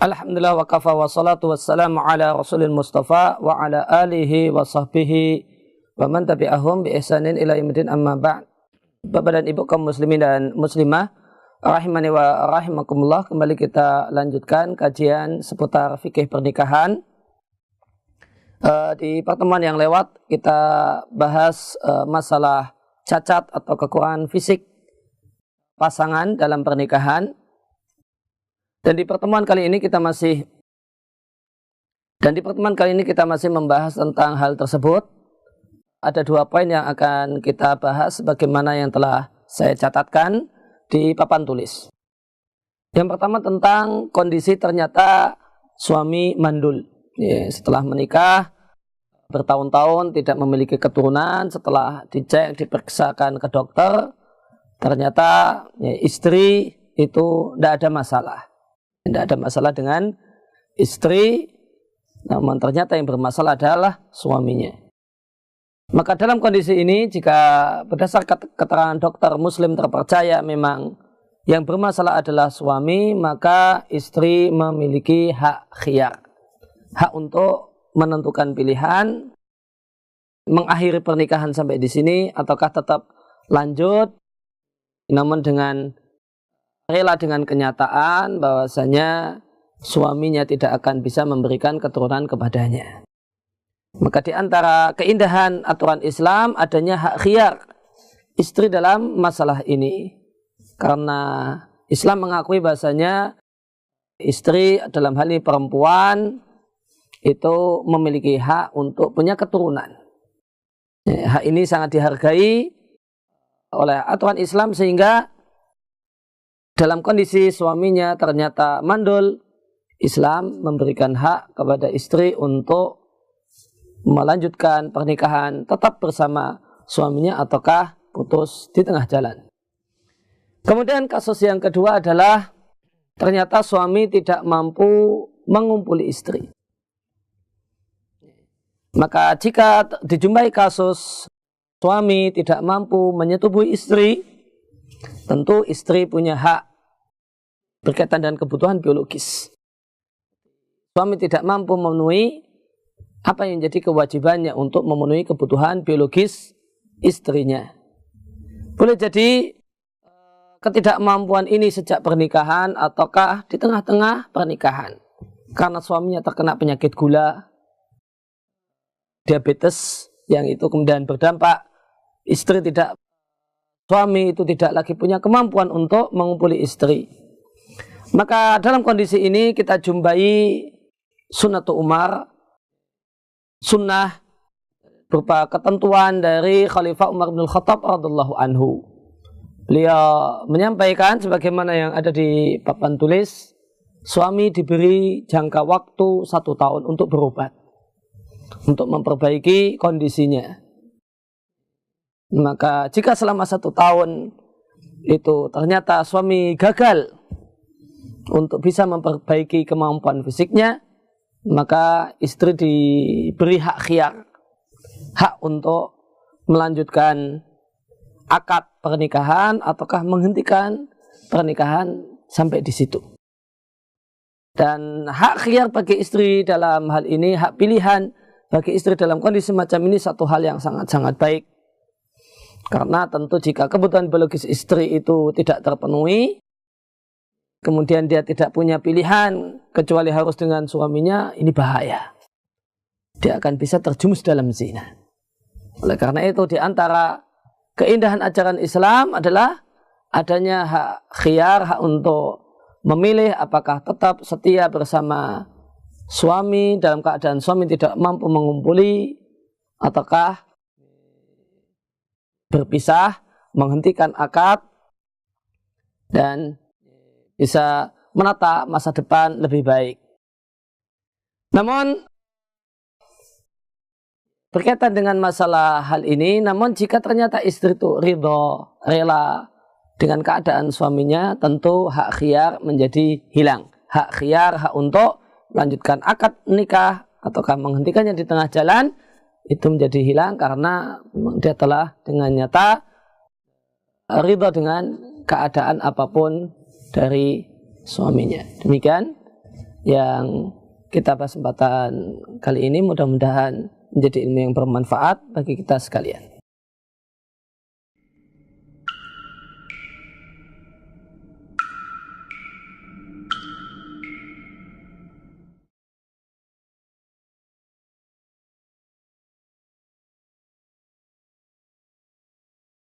Alhamdulillah wa kafa wa salatu wassalamu ala rasulil mustafa wa ala alihi wa sahbihi wa man tabi'ahum bi ihsanin ila yaumil amma ba'd. Bapak dan Ibu kaum muslimin dan muslimah rahimani wa rahimakumullah, kembali kita lanjutkan kajian seputar fikih pernikahan. Di pertemuan yang lewat kita bahas masalah cacat atau kekurangan fisik pasangan dalam pernikahan. Dan di pertemuan kali ini kita masih membahas tentang hal tersebut. Ada 2 poin yang akan kita bahas sebagaimana yang telah saya catatkan di papan tulis. Yang pertama tentang kondisi ternyata suami mandul. Setelah menikah bertahun-tahun tidak memiliki keturunan, setelah dicek, diperiksakan ke dokter, ternyata istri itu tidak ada masalah. Tidak ada masalah dengan istri, namun ternyata yang bermasalah adalah suaminya. Maka dalam kondisi ini, jika berdasarkan keterangan dokter muslim terpercaya memang yang bermasalah adalah suami, maka istri memiliki hak khiyar. Hak untuk menentukan pilihan, mengakhiri pernikahan sampai di sini, ataukah tetap lanjut, namun dengan rela dengan kenyataan bahwasanya suaminya tidak akan bisa memberikan keturunan kepadanya. Maka di antara keindahan aturan Islam adanya hak khiyar istri dalam masalah ini. Karena Islam mengakui bahwasanya istri dalam hal ini perempuan itu memiliki hak untuk punya keturunan. Hak ini sangat dihargai oleh aturan Islam, sehingga dalam kondisi suaminya ternyata mandul, Islam memberikan hak kepada istri untuk melanjutkan pernikahan tetap bersama suaminya ataukah putus di tengah jalan. Kemudian kasus yang kedua adalah ternyata suami tidak mampu mengumpuli istri. Maka jika dijumpai kasus suami tidak mampu menyetubuhi istri, tentu istri punya hak berkaitan dengan kebutuhan biologis. Suami tidak mampu memenuhi apa yang menjadi kewajibannya untuk memenuhi kebutuhan biologis istrinya. Boleh jadi ketidakmampuan ini sejak pernikahan ataukah di tengah-tengah pernikahan. Karena suaminya terkena penyakit gula, diabetes, yang itu kemudian berdampak suami itu tidak lagi punya kemampuan untuk mengumpuli istri. Maka dalam kondisi ini kita jumpai sunnatu Umar, sunnah berupa ketentuan dari Khalifah Umar bin Khattab radhiyallahu anhu. Beliau menyampaikan sebagaimana yang ada di papan tulis, suami diberi jangka waktu 1 tahun untuk berobat, untuk memperbaiki kondisinya. Maka jika selama 1 tahun itu ternyata suami gagal untuk bisa memperbaiki kemampuan fisiknya, maka istri diberi hak khiyar, hak untuk melanjutkan akad pernikahan ataukah menghentikan pernikahan sampai di situ. Dan hak khiyar bagi istri dalam hal ini, hak pilihan bagi istri dalam kondisi macam ini satu hal yang sangat-sangat baik. Karena tentu jika kebutuhan biologis istri itu tidak terpenuhi, kemudian dia tidak punya pilihan kecuali harus dengan suaminya, ini bahaya. Dia akan bisa terjumus dalam zina. Oleh karena itu di antara keindahan ajaran Islam adalah adanya hak khiyar, hak untuk memilih apakah tetap setia bersama suami dalam keadaan suami tidak mampu mengumpuli, ataukah berpisah, menghentikan akad, dan bisa menata masa depan lebih baik. Namun berkaitan dengan masalah hal ini, namun jika ternyata istri itu ridho, rela dengan keadaan suaminya, tentu hak khiyar menjadi hilang. Hak khiyar, hak untuk melanjutkan akad nikah ataukah menghentikannya di tengah jalan, itu menjadi hilang karena dia telah dengan nyata ridho dengan keadaan apapun dari suaminya. Demikian yang kita bahas kesempatan kali ini. Mudah-mudahan menjadi ilmu yang bermanfaat bagi kita sekalian.